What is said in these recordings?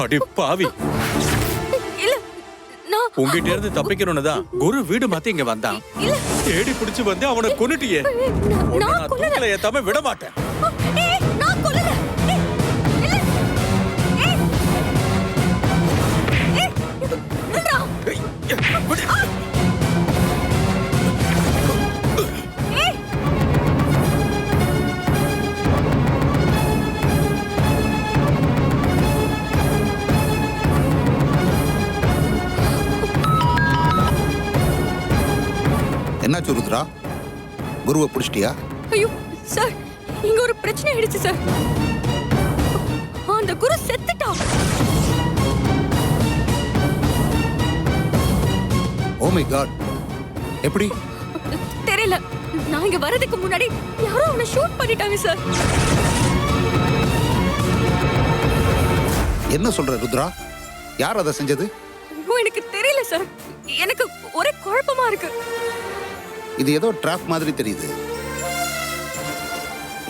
அடி பாவி, இல்ல நான் உங்ககிட்ட இருந்து தப்பிக்கணும்னு தான் குரு வீடு மாத்தி இங்க வந்தான். இல்ல தேடி பிடிச்சு வந்து அவனை கொன்னுட்டியே. உன்னை நான் தூக்கல ஏத்தாம விட மாட்டேன். நான் கொல்லல. இல்ல. என்னாச்சு ருத்ரா? குருவை பிடிச்சிட்டியா? ஐயோ சார், இங்க ஒரு பிரச்சனை ஆயிடுச்சு சார். அந்த குரு செத்துட்டான். ஓ மை காட், எப்படி? தெரியல, நான் இங்க வரதுக்கு முன்னாடி யாரோ அவனை ஷூட் பண்ணிட்டாங்க சார். என்ன சொல்ற ருத்ரா? யார் அதை செஞ்சது? ஐயோ, எனக்கு தெரியல சார். எனக்கு ஒரே குழப்பமா இருக்கு. இது ஏதோ ட்ராப் மாதிரி தெரியுது.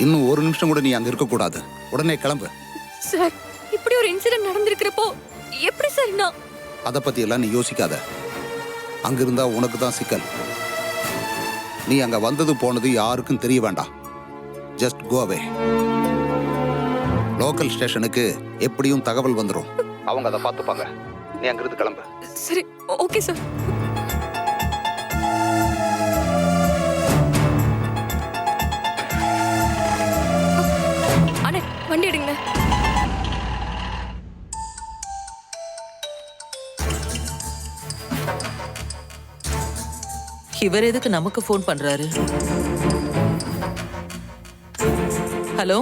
இன்னும் ஒரு நிமிஷம் கூட நீ அங்க இருக்க கூடாது. உடனே கிளம்பு. சார், இப்படி ஒரு இன்சிடென்ட் நடந்திருக்கிறப்போ எப்படி சார் நான்? அதை பத்தி எல்லாம் நீ யோசிக்காத. அங்க இருந்தா உனக்கு தான் சிக்கல். நீ அங்க வந்தது போனது யாருக்கும் தெரிய வேண்டாம். ஜஸ்ட் கோ அவே. லோக்கல் ஸ்டேஷனுக்கு எப்படியும் தகவல் வந்துடும். அவங்க அதை பார்த்துப்பாங்க. நீ அங்கிருந்து கிளம்பு. சரி, ஓகே சார். அண்ணே, வண்டி எடுங்க. இவர் எதுக்கு நமக்கு ஃபோன் பண்றாரு? ஹலோ.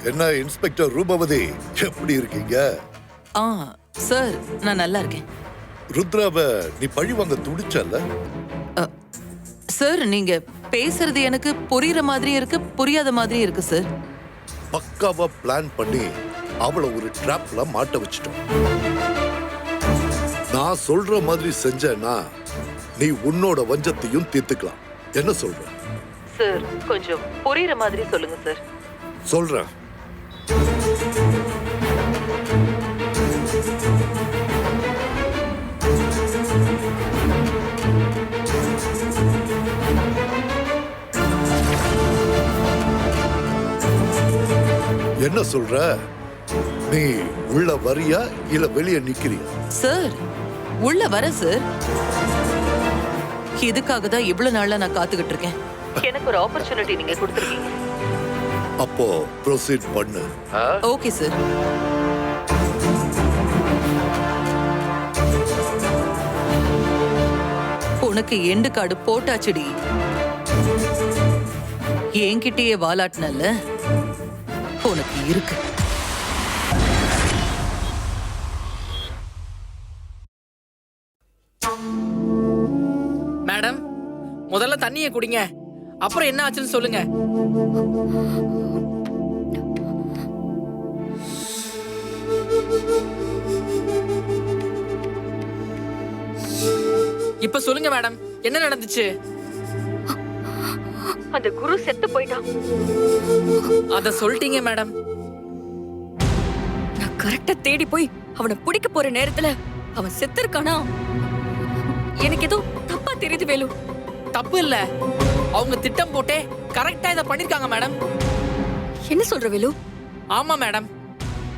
என்ன இன்ஸ்பெக்டர் ரூபவதி, எப்படி இருக்கீங்க? சார், நான் நல்லா இருக்கேன். ருத்ராவை நீ பழி வாங்க துடிச்சல்ல? சார், நீங்க பேசுறது எனக்கு புரியுற மாதிரி இருக்கு, புரியாத மாதிரி இருக்கு சார். பக்காவா பிளான் பண்ணி அவளை ஒரு ட்ராப்ல மாட்ட வச்சிட்டோம். நான் சொல்ற மாதிரி செஞ்சேன்னா நீ உன்னோட வஞ்சத்தையும் தீர்த்துக்கலாம். என்ன சொல்ற? சார், கொஞ்சம் புரியுற மாதிரி சொல்லுங்க சார். சொல்றேன். என்ன சொல்ற? நீ உள்ள வரியா இல்ல வெளியே நிக்கிறியா? சார், உள்ள வர சார். இதுக்காக தான் இவ்வளவு நாளா நான் காத்துக்கிட்டு இருக்கேன். எனக்கு ஒரு ஆப்பர்ச்சுனிட்டி நீங்க கொடுத்துருக்கீங்க. அப்போ ப்ரொசீட் பண்ணு. Okay sir. உனக்கு எண்டு கார்டு போட்டாச்சுடி. என்கிட்டயே வாலாட்டினல்ல, உனக்கு இருக்கு. மேடம், முதல்ல தண்ணியை குடிங்க, அப்புறம் என்ன ஆச்சுன்னு சொல்லுங்க. இப்ப சொல்லுங்க மேடம், என்ன நடந்துச்சு? அந்த குரு செத்து போயிட்டான். அத சொல்லிட்டீங்க மேடம். நான் கரெக்டா தேடி போய் அவனை பிடிக்க போற நேரத்துல அவன் செத்து இருக்கானா? எனக்கு ஏதோ தப்பா தெரியுது வேலு. தப்பு இல்ல, அவங்க திட்டம் போட்டே கரெக்டா இத பண்ணிருக்காங்க மேடம். என்ன சொல்ற வேலு? ஆமா மேடம்,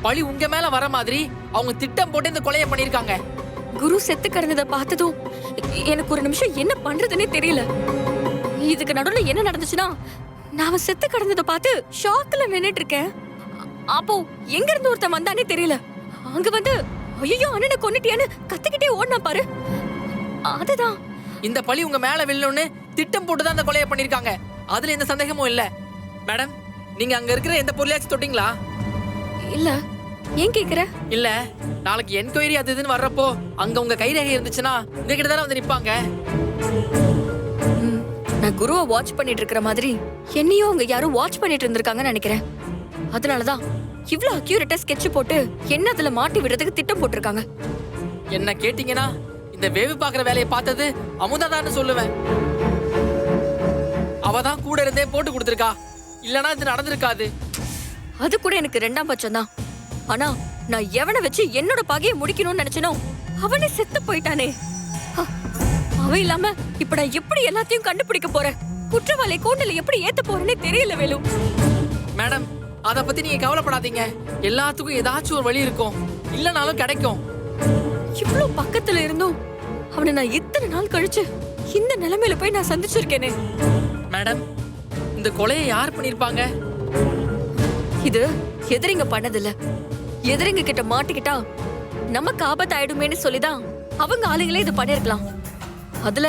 பழி உங்க மேல வர மாதிரி அவங்க திட்டம் போட்டு இந்த கொலையை பண்ணிருக்காங்க. குரு செத்து கிடந்ததை பார்த்ததும் எனக்கு ஒரு நிமிஷம் என்ன பண்றதுன்னே தெரியல. இதுக்கு நடுவுல என்ன நடந்துச்சுன்னா, நான் அவன் செத்து கிடந்ததை பார்த்து ஷாக்ல நின்னுட்டு இருக்கேன். அப்போ எங்க இருந்து ஒருத்தன் வந்தானே தெரியல. அங்க வந்து ஐயோ அண்ணனை கொன்னுட்டியான்னு கத்திக்கிட்டே ஓடினா பாரு. அதுதான் இந்த பழி உங்க மேல வில்லணும்னு திட்டம் போட்டுதான் அந்த கொலையை பண்ணிருக்காங்க. அதுல எந்த சந்தேகமும் இல்ல. மேடம், நீங்க அங்க இருக்கிற எந்த பொருளையாச்சும் தொட்டீங்களா? இல்ல. ஏன் கேக்குற? இல்ல, நாளைக்கு என்கொயரி அது இதுன்னு வர்றப்போ அங்க உங்க கைரேகை இருந்துச்சுன்னா உங்ககிட்ட தானே வந்து நிப்பாங்க. நான் குருவை வாட்ச் பண்ணிட்டு இருக்கிற மாதிரி என்னையும் அவங்க யாரும் வாட்ச் பண்ணிட்டு இருந்திருக்காங்கன்னு நினைக்கிறேன். அதனாலதான் இவ்ளோ அக்யூரேட்டா ஸ்கெட்ச் போட்டு என்ன அதுல மாட்டி விடுறதுக்கு திட்டம் போட்டிருக்காங்க. என்ன கேட்டீங்கன்னா இந்த வேவு பாக்குற வேலையை பார்த்தது அமுதாதான்னு சொல்லுவேன். அவதான் கூட இருந்தே போட்டு கொடுத்திருக்கா, இல்லனா இது நடந்திருக்காது. அது கூட எனக்கு ரெண்டாம் பட்சம் தான். ஆனா நான் எவனை வச்சு என்னோட பகையை முடிக்கணும்னு நினைச்சனோ அவனே செத்து போயிட்டானே. ஹ, அவன் இல்லாம இப்ப நான் எப்படி எல்லாத்தையும் கண்டுபிடிக்க போறேன்? குற்றவாளி கூண்டில எப்படி ஏத்த போறேன்னே தெரியல வேலு. மேடம், அத பத்தி நீங்க கவலைப்படாதீங்க. எல்லாத்துக்கும் ஏதாச்சும் ஒரு வழி இருக்கும், இல்லனாலும் கிடைக்கும். இவ்ளோ பக்கத்துல இருந்தும் அவனை நான் இத்தனை நாள் கழிச்சு இந்த நிலைமையில போய் நான் சந்திச்சிருக்கேனே. மேடம், இந்த கொலையை யார் பண்ணிருப்பாங்க? இது எதிரிங்க பண்ணதில்ல. எதிரிங்க கிட்ட மாட்டிக்கிட்டா நமக்கு ஆபத்து ஆயிடுமேன்னு சொல்லிதான் அவங்க ஆளுங்களே இது பண்ணிருக்கலாம். அதுல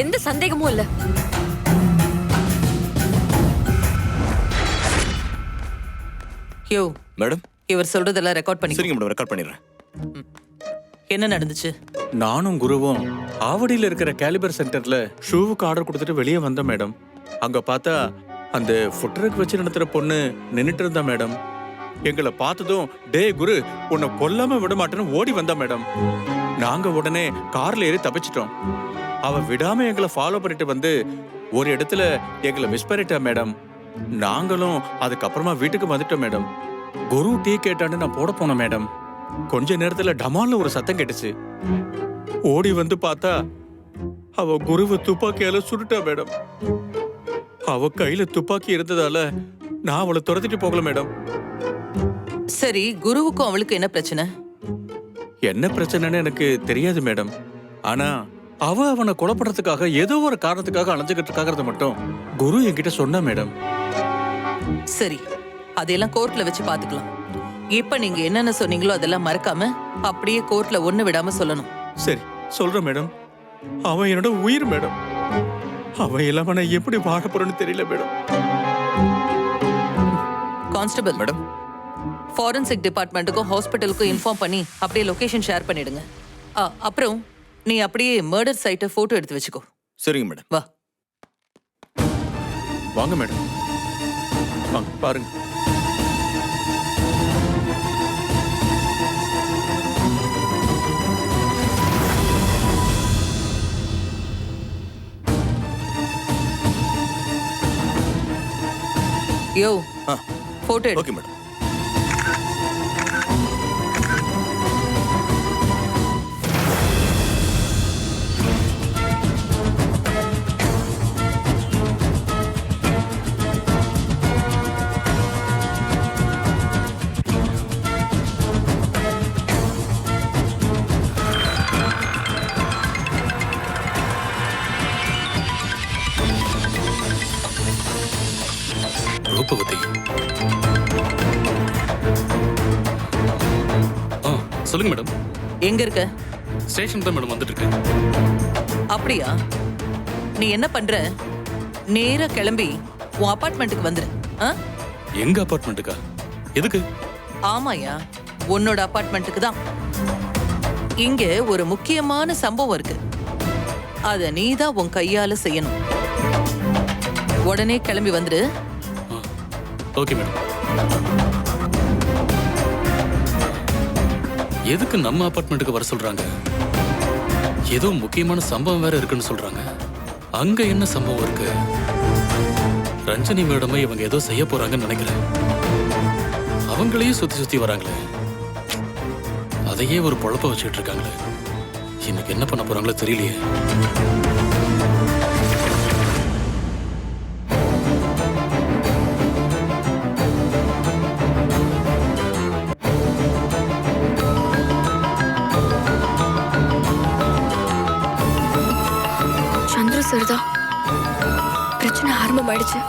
எந்த சந்தேகமும் இல்ல. யோ, மேடம் இவர் சொல்றதெல்லாம் ரெக்கார்ட் பண்ணி. சரிங்க மேடம், ரெக்கார்ட் பண்ணிடுறேன். என்ன நடந்துச்சு? நானும் குருவும் ஆவடியில இருக்கிற கேலிபர் சென்டர்ல ஷூவுக்கு ஆர்டர் கொடுத்துட்டு வெளியே வந்தோம் மேடம். அங்க பார்த்தா அந்த ஃபுட்ரக் வச்சு நடத்துற பொண்ணு நின்னுட்டு இருந்தா மேடம். எங்களை பார்த்ததும் டே குரு, உன்னை கொல்லாம விட மாட்டேன்னு ஓடி வந்தா மேடம். நாங்க உடனே கார்ல ஏறி தப்பிச்சிட்டோம். அவ விடாம எங்களை ஃபாலோ பண்ணிட்டு வந்து ஒரு இடத்துல எங்களை மிஸ் பண்ணிட்டா மேடம். நாங்களும் அதுக்கப்புறமா வீட்டுக்கு வந்துட்டோம் மேடம். குரு டீ கேட்டான்னு நான் போட போனேன் மேடம். கொஞ்ச நேரத்துல டமால்னு ஒரு சத்தம் கேட்டுச்சு. ஓடி வந்து பார்த்தா அவ குருவை துப்பாக்கியால சுட்டுட்டா மேடம். அவ கையில துப்பாக்கி இருந்ததால நான் அவளை துரத்திட்டு போகல மேடம். சரி, குருவுக்கும் அவளுக்கு என்ன பிரச்சனை? என்ன பிரச்சனைன்னு எனக்கு தெரியாது மேடம். ஆனா அவனை கொலைப்படுறதுக்காக ஏதோ ஒரு காரணத்துக்காக அலைஞ்சுக்கிட்டு இருக்காங்கிறத மட்டும் குரு என்கிட்ட சொன்னா மேடம். சரி, அதையெல்லாம் கோர்ட்ல வச்சு பாத்துக்கலாம். இப்ப நீங்க என்னென்ன சொன்னீங்களோ அதெல்லாம் மறக்காம அப்படியே கோர்ட்ல ஒண்ணு விடாம சொல்லணும். சரி சொல்றேன் மேடம். அவன் என்னோட உயிர் மேடம். அவன் இல்லாம நான் எப்படி வாழ போறேன்னு தெரியல மேடம். கான்ஸ்டபிள் மேடம், ஃபாரன்சிக் டிபார்ட்மெண்ட்டுக்கும் ஹாஸ்பிட்டலுக்கும் இன்ஃபார்ம் பண்ணி அப்படியே லொகேஷன் ஷேர் பண்ணிடுங்க. அப்புறம் நீ அப்படியே மர்டர் சைட்டை போட்டோ எடுத்து வச்சுக்கோ. சரிங்க மேடம். வா. வாங்க மேடம், வாங்க பாருங்க. யோ, போட்டோ எடு. Okay madam. ரூபவதி. சொல்லுங்க மேடம். எங்க இருக்க? ஸ்டேஷன் தான் மேடம் வந்துட்டு இருக்கேன். அப்படியா? நீ என்ன பண்ற? நேரா கிளம்பி உன் அபார்ட்மெண்ட்டுக்கு வந்துரு. எங்க அபார்ட்மெண்ட்டுக்கா? எதுக்கு? ஆமாயா, உன்னோட அபார்ட்மெண்ட்டுக்கு தான். இங்க ஒரு முக்கியமான சம்பவம் இருக்கு. அத நீதான் உன் கையால செய்யணும். உடனே கிளம்பி வந்துரு. Okay madam. எதுக்கு நம்ம அபார்ட்மெண்ட்டுக்கு வர சொல்றாங்க? ஏதோ முக்கியமான சம்பவம் வேற இருக்குன்னு சொல்றாங்க. அங்க என்ன சம்பவம் இருக்கு? ரஞ்சனி மேடமை இவங்க ஏதோ செய்ய போறாங்கன்னு நினைக்கிறேன். அவங்களையும் சுத்தி சுத்தி வராங்களே, அதையே ஒரு பொழப்ப வச்சுட்டு இருக்காங்களே. இன்னைக்கு என்ன பண்ண போறாங்களோ தெரியலையே. சரிதான், பிரச்சனை ஆரம்பமாயிடுச்சு.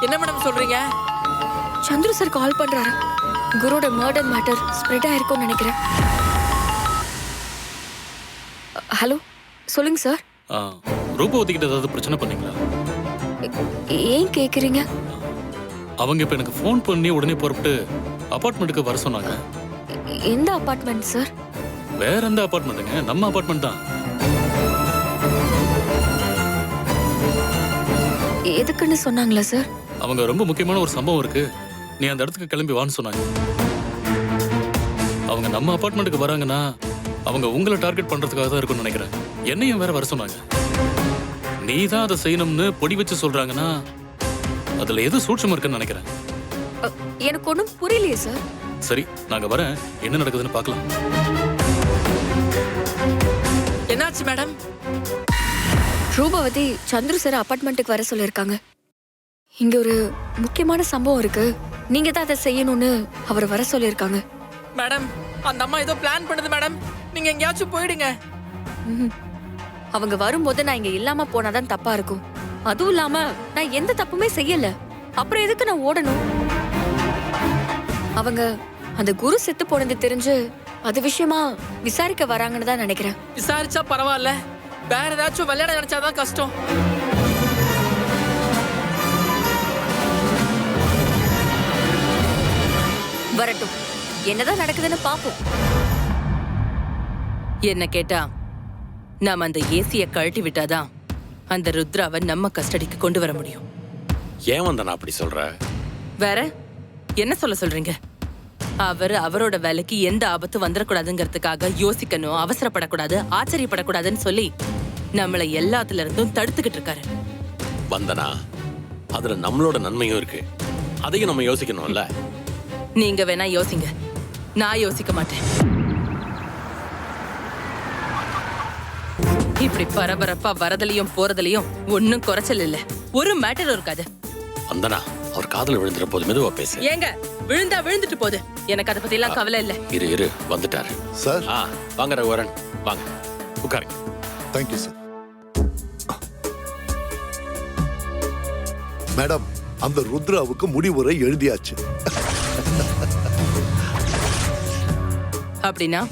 என்ன மேடம் சொல்றீங்க? சந்துரு சார் கால் பண்றாரு. குருவோட மர்டர் மேட்டர் ஸ்ப்ரெட் ஆயிருக்கும்னு நினைக்கிறேன். ஹலோ, சொல்லுங்க சார். ரூபவதி கிட்ட ஏதாவது பிரச்சனை பண்ணீங்களா? ஏன் கேக்குறீங்க? அவங்க இப்ப எனக்கு ஃபோன் பண்ணி உடனே புறப்பட்டு அபார்ட்மெண்ட்டுக்கு வர சொன்னாங்க. எந்த அபார்ட்மெண்ட் சார்? வேற எந்த அபார்ட்மெண்ட்டுங்க? நம்ம அபார்ட்மெண்ட் தான். எதுக்குன்னு சொன்னாங்களா சார்? அவங்க ரொம்ப முக்கியமான ஒரு சம்பவம் இருக்கு, நீ அந்த இடத்துக்கு கிளம்பி வான்னு சொன்னாங்க. அவங்க நம்ம அபார்ட்மெண்ட்டுக்கு வராங்கன்னா அவங்க உங்களை டார்கெட் பண்றதுக்காக தான் இருக்கும்னு நினைக்கிறேன். என்னையும் வேற வர சொன்னாங்க. நீ தான் அதை செய்யணும்னு பொடி வச்சு சொல்றாங்கன்னா அதுல எது சூட்சமா இருக்குன்னு நினைக்கிறேன். எனக்கு ஒன்றும் புரியலையே சார். சரி நாங்க வரேன், என்ன நடக்குதுன்னு பார்க்கலாம். என்னாச்சு மேடம்? ரூபவதி சந்துரு சார் அபார்ட்மெண்ட்டுக்கு வர சொல்லியிருக்காங்க. இங்க ஒரு முக்கியமான சம்பவம் இருக்கு, நீங்க தான் அதை செய்யணும்னு அவர் வர சொல்லியிருக்காங்க. மேடம், அந்த அம்மா ஏதோ பிளான் பண்ணுது மேடம். நீங்க எங்கேயாச்சும் போயிடுங்க. அவங்க வரும்போது நான் இங்க இல்லாம போனாதான் தப்பா இருக்கும். அதுவும் இல்லாம நான் எந்த தப்புமே செய்யல, அப்புறம் எதுக்கு நான் ஓடணும்? அவங்க அந்த குரு செத்து போனது தெரிஞ்சு அது விஷயமா விசாரிக்க வராங்கன்னு தான் நினைக்கிறேன். விசாரிச்சா பரவாயில்ல, வேற ஏதாச்சும் விளையாட நினைச்சாதான் கஷ்டம். வரட்டும், என்னதான் நடக்குதுன்னு பாப்போம். என்ன கேட்டா நாம அந்த ஏசிய கழட்டி விட்டாதான் அந்த ருத்ராவை நம்ம கஸ்டடிக்கு கொண்டு வர முடியும். ஏன் வந்தனா அப்படி சொல்ற? வேற என்ன சொல்றீங்க? அவரோட வேலைக்கு எந்த ஆபத்து வந்துடக்கூடாதுங்கிறதுக்காக யோசிக்கணும், அவசரப்படக்கூடாது, ஆச்சரியப்படக்கூடாதுன்னு சொல்லி நம்மளை எல்லாத்துல இருந்தும் தடுத்துக்கிட்டு இருக்காரு. வந்தனா, அதுல நம்மளோட நன்மையும் இருக்கு, அதையும் நம்ம யோசிக்கணும்ல. நீங்க வேணா யோசிங்க, நான் யோசிக்க மாட்டேன். இப்படி பரபரப்பா வரதுலயும் போறதுலயும் ஒன்னும் குறைச்சல் இல்ல, ஒரு மேட்டர் இருக்காது. வந்தனா, அவர் காதுல விழுந்துற போது மெதுவா பேசு. ஏங்க விழுந்தா விழுந்துட்டு போகுது, எனக்கு அதை பத்தி எல்லாம் கவலை இல்ல. இரு வந்துட்டாரு சார். வாங்க ரகுவரன், வாங்க உட்காருங்க. Thank you sir. மேடம், அந்த ருத்ராவுக்கு முடிவுரை எழுதியாச்சு. அப்படின்னா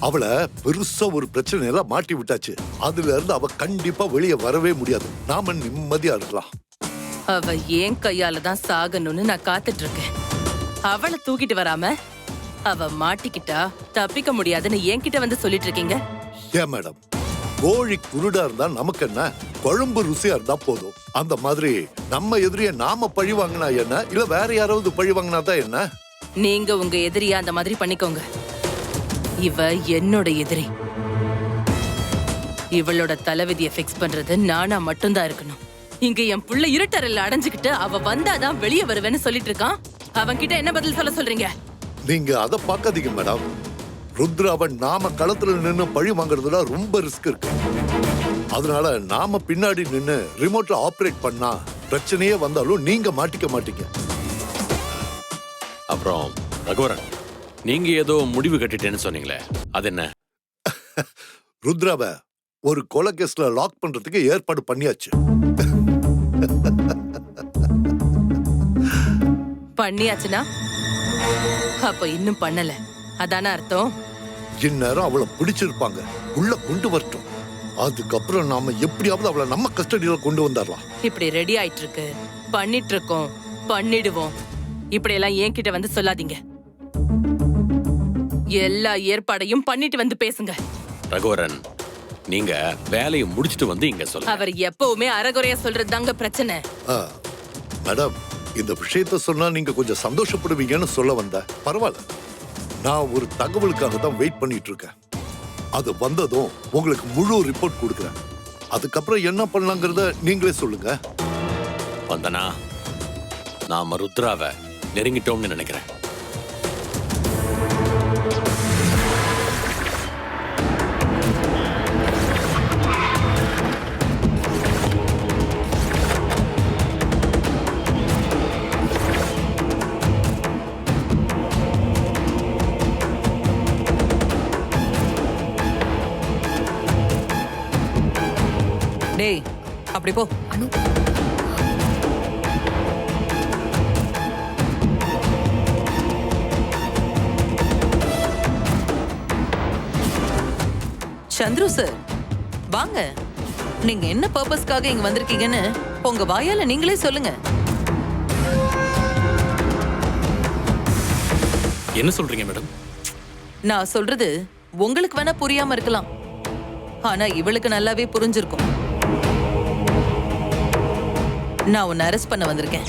அவளை பெருசா ஒரு பிரச்சனையில மாட்டி விட்டாச்சு. அதுல இருந்து அவ கண்டிப்பா வெளியே வரவே முடியாது. நாம நிம்மதியா இருக்கலாம். அவ ஏன் கையால தான் சாகணும்னு நான் காத்துட்டு இருக்கேன். அவளை தூக்கிட்டு வராம அவ மாட்டிக்கிட்டா தப்பிக்க முடியாதுன்னு என்கிட்ட வந்து சொல்லிட்டு இருக்கீங்க. ஏன் மேடம், கோழி குருடா இருந்தா நமக்கு என்ன, குழம்பு ருசியா இருந்தா போதும். அந்த மாதிரி நம்ம எதிரிய நாம பழி வாங்கினா என்ன, இல்ல வேற யாராவது பழி வாங்கினாதான் என்ன? நீங்க உங்க எதிரியா அந்த மாதிரி பண்ணிக்கோங்க. இவ என்னோட எதிரி. இவளோட தலைவிதியை ஃபிக்ஸ் பண்றது நானா மட்டும்தான் இருக்கணும். இங்க என் புள்ள இருட்டறையில அடைஞ்சுக்கிட்டு அவ வந்தாதான் வெளியே வருவேன்னு சொல்லிட்டு இருக்கான். அவன் கிட்ட என்ன பதில் சொல்ல சொல்றீங்க? நீங்க அதை பார்க்காதீங்க மேடம். ருத்ராவன் நாம களத்துல நின்னு பழி வாங்குறதுல ரொம்ப ரிஸ்க் இருக்கு. அதனால நாம பின்னாடி நின்னு ரிமோட்ல ஆபரேட் பண்ணா பிரச்சனையே வந்தாலும் நீங்க மாட்டிக்க மாட்டீங்க. அப்புறம் ரகுவரன், நீங்க ஏதோ முடிவு கட்டிட்டேன்னு சொன்னீங்களே, அது என்ன? ருத்ராவை ஒரு கொலை கேஸ்ல லாக் பண்றதுக்கு ஏற்பாடு பண்ணியாச்சு. பண்ணியாச்சுன்னா அப்ப இன்னும் பண்ணல அதான அர்த்தம்? இந்நேரம் அவளை பிடிச்சிருப்பாங்க, உள்ள கொண்டு வரட்டும். அதுக்கப்புறம் நாம எப்படியாவது அவளை நம்ம கஸ்டடியில கொண்டு வந்துடலாம். இப்படி ரெடி ஆயிட்டு இருக்கு, பண்ணிட்டு இருக்கோம், பண்ணிடுவோம். இப்படி எல்லாம் என்கிட்ட வந்து சொல்லாதீங்க. எல்லா ஏற்பாடையும் பண்ணிட்டு வந்து பேசுங்க. ரகுவரன், நீங்க வேலையை முடிச்சிட்டு வந்து இங்க சொல்லுங்க. அவர் எப்பவுமே அறகுறையா சொல்றது தாங்க பிரச்சனை. மேடம், இந்த விஷயத்த சொன்னா நீங்க கொஞ்சம் சந்தோஷப்படுவீங்கன்னு சொல்ல வந்த. பரவாயில்ல, நான் ஒரு தகவலுக்காக தான் வெயிட் பண்ணிட்டு இருக்கேன். அது வந்ததும் உங்களுக்கு முழு ரிப்போர்ட் கொடுக்குறேன். அதுக்கப்புறம் என்ன பண்ணலாங்கிறத நீங்களே சொல்லுங்க. வந்தனா, நாம ருத்ராவை நெருங்கிட்டோம்னு நினைக்கிறேன். டேய், அப்படி போ. அனு, சந்துரு சார் வாங்க. நீங்க என்ன பர்பஸ்க்காக இங்க வந்திருக்கீங்கன்னு உங்க வாயால நீங்களே சொல்லுங்க. என்ன சொல்றீங்க மேடம்? நான் சொல்றது உங்களுக்கு வேணா புரியாம இருக்கலாம், ஆனா இவளுக்கு நல்லாவே புரிஞ்சிருக்கும். நான் உன்னை அரெஸ்ட் பண்ண வந்திருக்கேன்.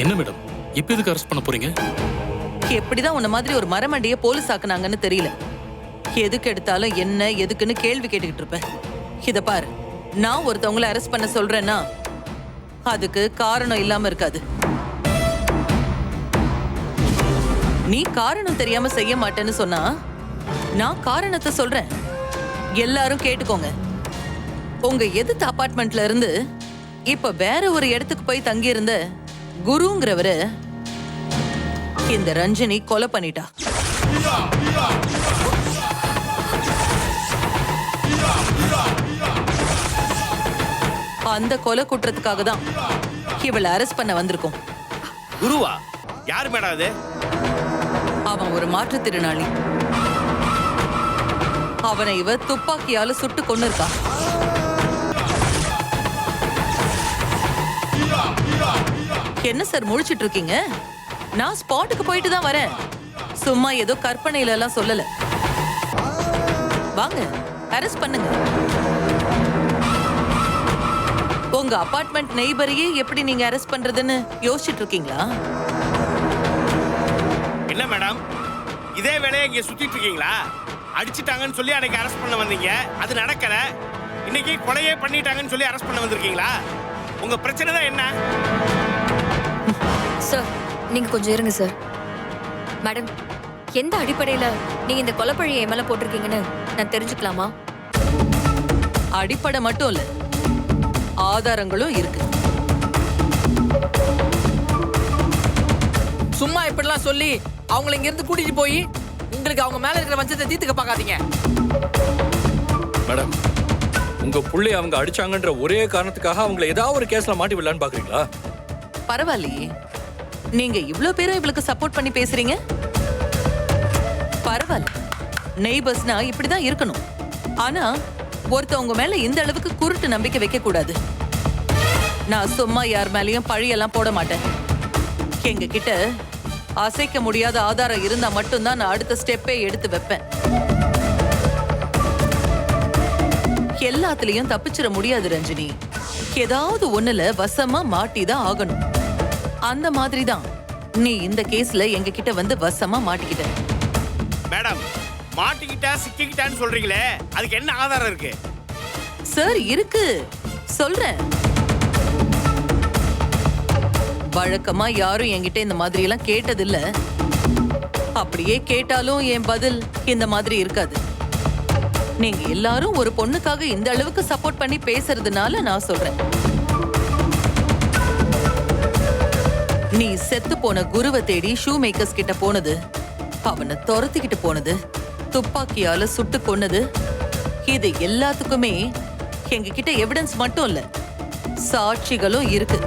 என்ன மேடம், இப்ப எதுக்கு அரெஸ்ட் பண்ண போறீங்க? எப்படிதான் உன்ன மாதிரி ஒரு மரமண்டிய போலீஸ் ஆக்குனாங்கன்னு தெரியல. எதுக்கு எடுத்தாலும் என்ன எதுக்குன்னு கேள்வி கேட்டுக்கிட்டு இருப்பேன். இத பாரு, நான் ஒருத்தவங்கள அரெஸ்ட் பண்ண சொல்றேன்னா அதுக்கு காரணம் இல்லாம இருக்காது. நீ காரணம் தெரியாம செய்ய மாட்டேன்னு சொன்னா நான் காரணத்தை சொல்றேன். எல்லாரும் கேட்டுக்கோங்க. உங்க எதிர்த்த அபார்ட்மெண்ட்ல இருந்து இப்ப வேற ஒரு இடத்துக்கு போய் தங்கி இருந்த குருங்கிறவரு இந்த ரஞ்சனி கொலை பண்ணிட்டா. அந்த கொலை குற்றத்துக்காக தான் இவளை அரெஸ்ட் பண்ண வந்திருக்கோம். குருவா? யார் மேடம் அது? அவன் ஒரு மாற்றுத்திறனாளி. அவனை இவ துப்பாக்கியால சுட்டு கொன்னிருக்கா. என்ன சார் முழிச்சிட்டு இருக்கீங்க? நான் ஸ்பாட்டுக்கு போயிட்டு தான் வரேன். சும்மா ஏதோ கற்பனையில எல்லாம் சொல்லல. வாங்க, அரெஸ்ட் பண்ணுங்க. உங்க அபார்ட்மெண்ட் நெய்பரையே எப்படி நீங்க அரெஸ்ட் பண்றதுன்னு யோசிச்சுட்டு இருக்கீங்களா? என்ன மேடம், இதே வேலையை இங்க சுத்திட்டு இருக்கீங்களா? அடிச்சிட்டாங்கன்னு சொல்லி அன்னைக்கு அரெஸ்ட் பண்ண வந்தீங்க, அது நடக்கல. இன்னைக்கு கொலையே பண்ணிட்டாங்கன்னு சொல்லி அரெஸ்ட் பண்ண வந்திருக்கீங்களா? உங்க பிரச்சனை தான் என்ன? சார் நீங்க கொஞ்சம் இருங்க சார். மேடம், எந்த அடிப்படையில நீங்க இந்த கொலைப்பழியை என் மேல போட்டிருக்கீங்கன்னு நான் தெரிஞ்சுக்கலாமா? அடிப்படை மட்டும் இல்ல, ஆதாரங்களும் இருக்கு. சும்மா இப்படிலாம் சொல்லி அவங்கள இங்க இருந்து கூட்டிட்டு போய் உங்களுக்கு அவங்க மேல இருக்கிற வஞ்சத்தை தீர்த்துக்க பார்க்காதீங்க. மேடம், உங்க புள்ளை அவங்க அடிச்சாங்கன்ற ஒரே காரணத்துக்காக அவங்கள ஏதாவது ஒரு கேஸ்ல மாட்டி விடலான்னு பாக்குறீங்களா? பரவாயில்லையே, நீங்க இவ்ளோ பேரும் இவளுக்கு சப்போர்ட் பண்ணி பேசுறீங்க. பரவாயில்ல, நெய்பர்ஸ்னா இப்படிதான் இருக்கணும். ஆனா ஒருத்தவங்க மேல இந்த அளவுக்கு குருட்டு நம்பிக்கை வைக்க கூடாது. நான் சும்மா யார் மேலயும் பழியெல்லாம் போட மாட்டேன். எங்க கிட்ட அசைக்க முடியாத ஆதாரம் இருந்தா மட்டும்தான் நான் அடுத்த ஸ்டெப்பே எடுத்து வைப்பேன். எல்லாத்துலயும் தப்பிச்சிட முடியாது ரஞ்சினி. ஏதாவது ஒண்ணுல வசமா மாட்டிதான் ஆகணும். அந்த மாதிரி தான் நீ இந்த கேஸ்ல எங்க கிட்ட வந்து வசமா மாட்டிக்கிட்ட. மேடம், மாட்டிக்கிட்டா சிக்கிக்கிட்டான்னு சொல்றீங்களே, அதுக்கு என்ன ஆதாரம் இருக்கு? சார் இருக்கு, சொல்றேன். வழக்கமா யாரும் என்கிட்ட இந்த மாதிரி எல்லாம் கேட்டதில்ல. அப்படியே கேட்டாலும் என் பதில் இந்த மாதிரி இருக்காது. நீங்க எல்லாரும் ஒரு பொண்ணுக்காக இந்த அளவுக்கு சப்போர்ட் பண்ணி பேசுறதுனால நான் சொல்றேன். நீ செத்து போன குருவை தேடி ஷூ மேக்கர்ஸ் கிட்ட போனது, அவனை துரத்திக்கிட்டு போனது, துப்பாக்கியால சுட்டு கொன்னது, இது எல்லாத்துக்குமே எங்க கிட்ட எவிடன்ஸ் மட்டும் இல்ல, சாட்சிகளும் இருக்கு.